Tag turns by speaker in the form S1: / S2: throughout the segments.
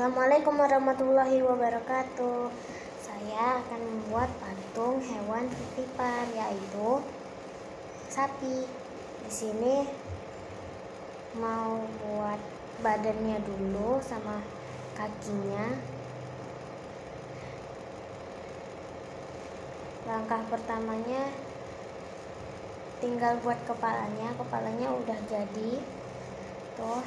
S1: Assalamualaikum warahmatullahi wabarakatuh. Saya akan membuat patung hewan titipan, yaitu sapi. Di sini mau buat badannya dulu sama kakinya. Langkah pertamanya tinggal buat kepalanya. Kepalanya udah jadi tuh.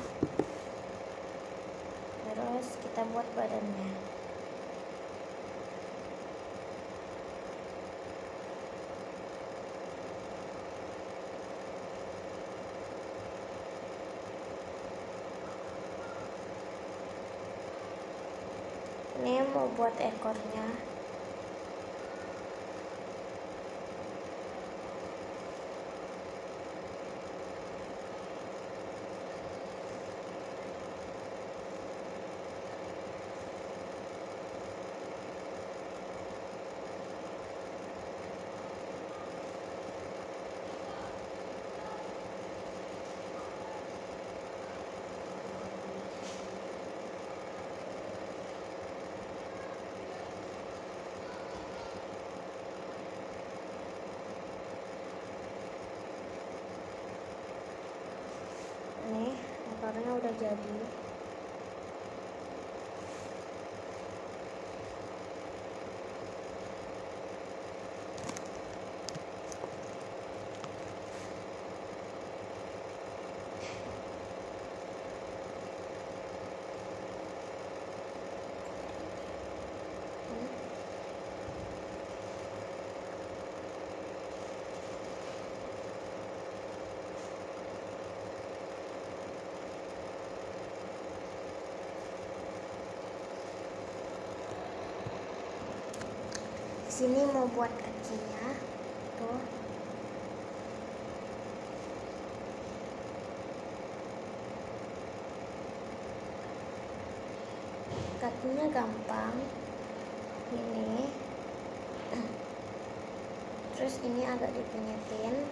S1: Terus kita buat badannya. Ini mau buat ekornya. Nih, ekornya udah jadi. Di sini mau buat kakinya tuh. Kakinya gampang ini. Terus ini agak dipinyetin.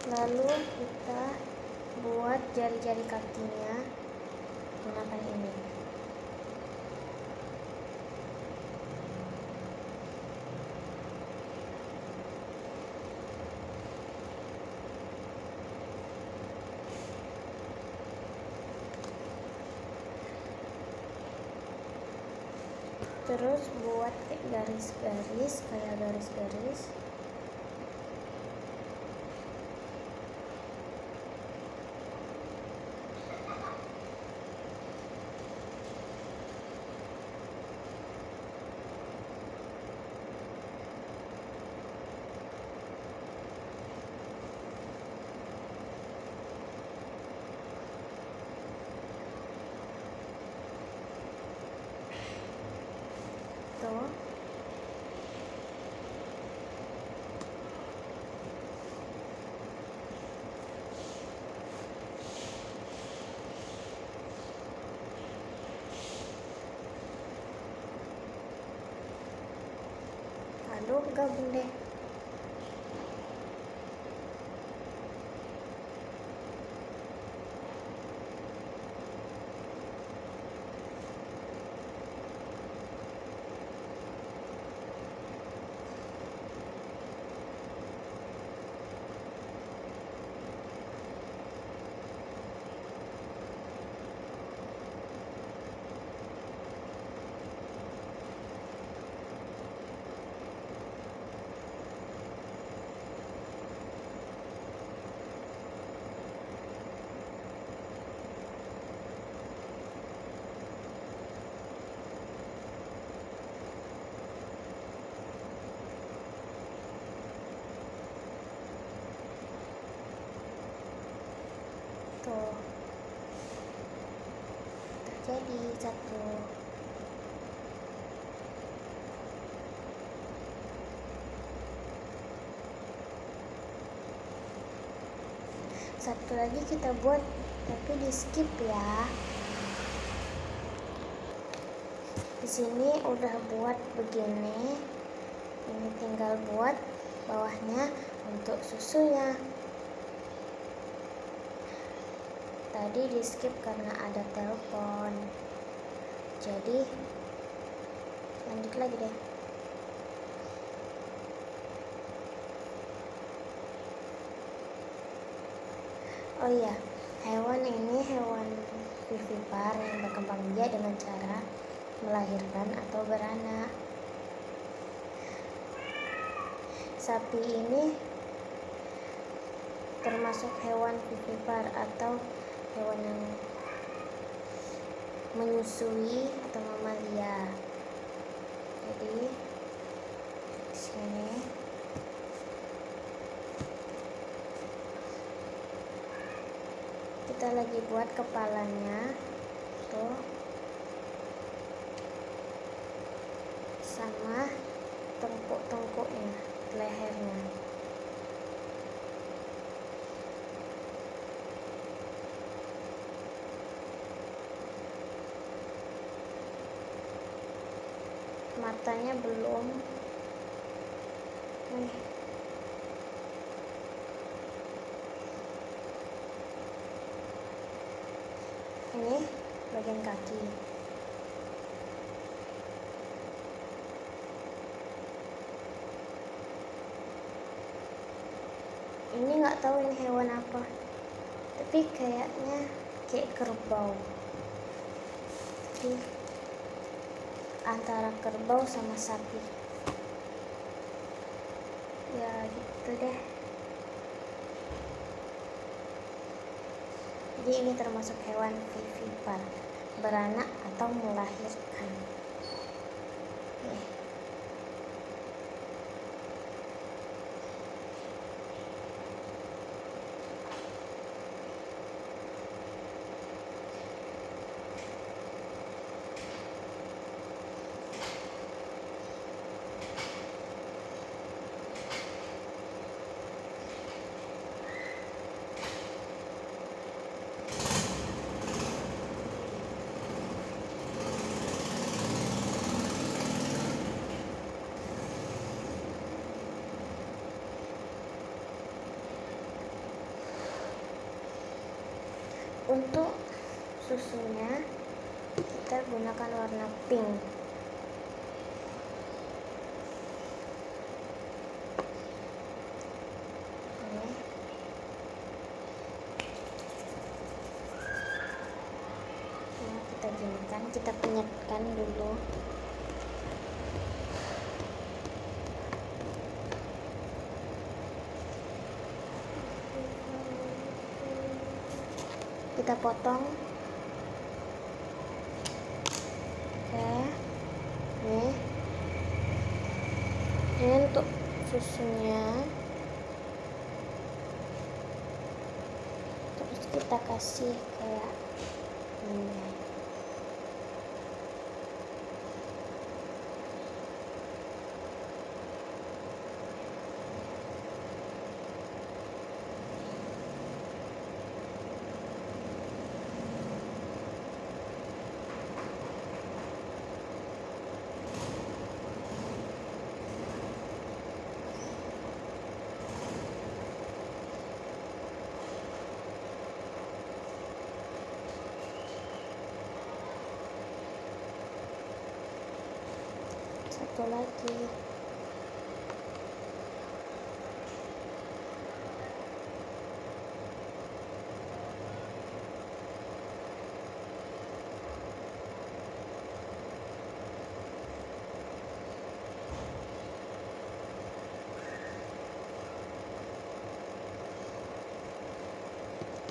S1: Lalu kita buat jari-jari kakinya gunakan ini. Terus buat garis-garis, kayak garis-garis. Tuh. Lalu gabung deh. tuh terjadi satu. Satu lagi kita buat, tapi di skip ya. Di sini udah buat begini, ini tinggal buat bawahnya untuk susunya. Tadi di skip karena ada telepon, jadi lanjut lagi deh. Oh iya, hewan ini hewan vivipar yang berkembang biak dengan cara melahirkan atau beranak. Sapi ini termasuk hewan vivipar atau hewan yang menyusui atau mamalia. Jadi sini kita lagi buat kepalanya tuh sama tengkuk-tengkuknya, lehernya. Matanya belum. Nih. Ini bagian kaki. Ini nggak tahu ini hewan apa, tapi kayaknya kayak kerbau. Jadi antara kerbau sama sapi. Ya gitu deh. Jadi ini termasuk hewan vivipar, beranak atau melahirkan. Untuk susunya kita gunakan warna pink. Ini. Nah, kita ginikan, kita penyetkan dulu. Kita potong. Oke. Ini untuk susunya. Terus kita kasih kayak ini. Satu lagi.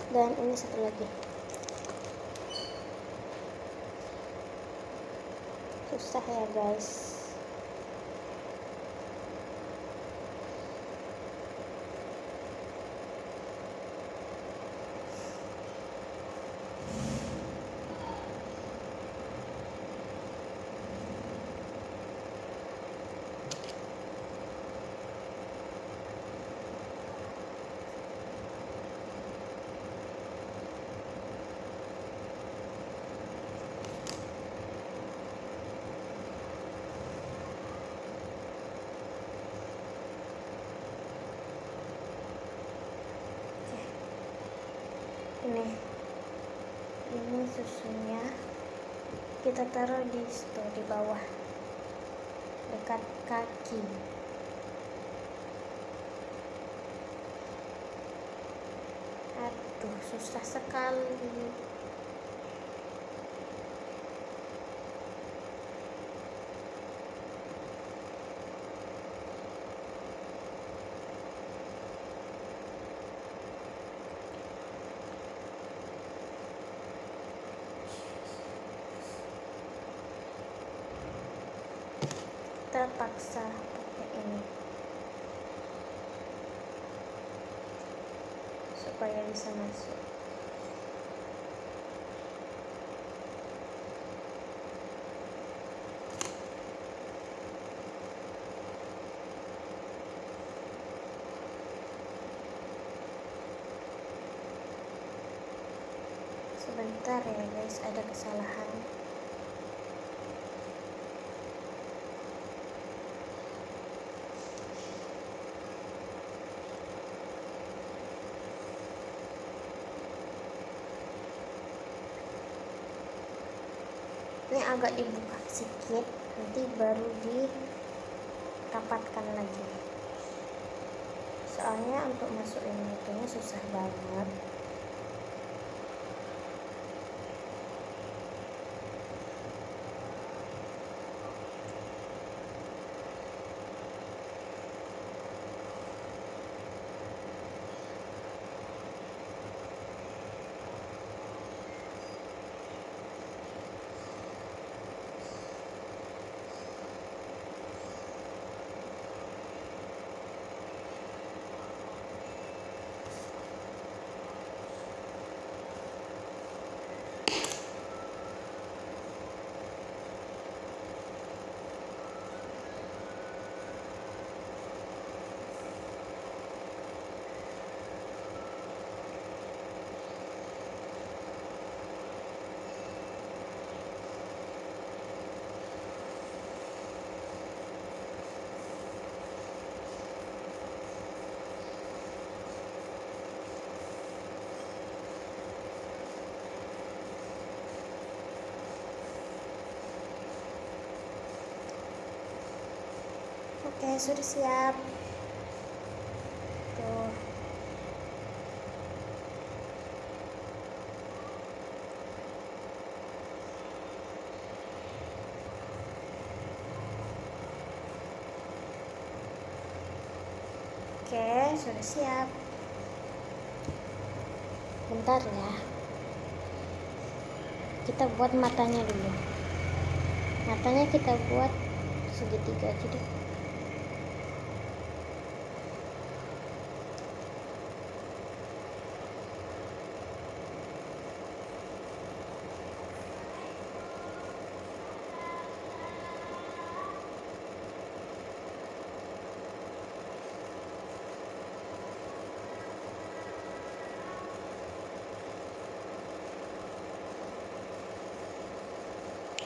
S1: Dan ini satu lagi. Susah ya guys. ini susunya kita taruh di situ di bawah dekat kaki. Aduh, susah sekali. Kita paksa pakai ini supaya bisa masuk. Sebentar ya guys, ada kesalahan. Ini agak dibuka sedikit, nanti baru dirapatkan lagi. Soalnya untuk masukin itunya susah banget. Oke, sudah siap. Tuh. Oke, sudah siap. Bentar ya. Kita buat matanya dulu. Matanya kita buat segitiga aja deh.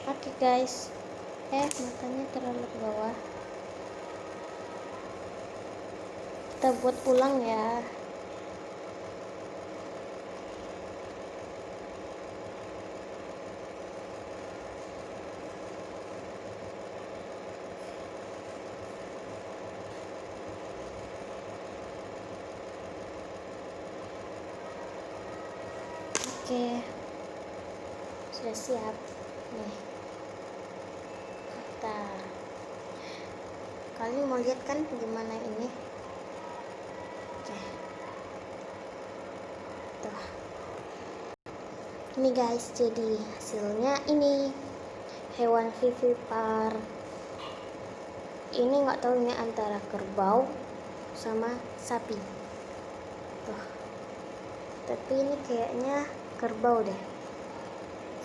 S1: Oke guys, matanya terlalu ke bawah. Kita buat ulang ya. Oke, sudah siap nih. Kalian mau lihat kan gimana ini? Oke. Tuh. Ini guys, jadi hasilnya ini hewan vivipar. Ini nggak tahu ini antara kerbau sama sapi. Tuh. Tapi ini kayaknya kerbau deh.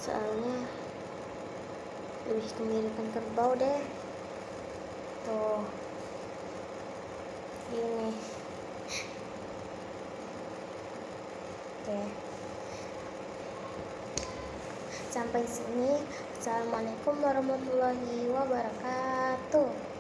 S1: Soalnya lebih kemiripan kerbau deh. Tuh. Ini. Oke. Sampai sini. Assalamualaikum warahmatullahi wabarakatuh.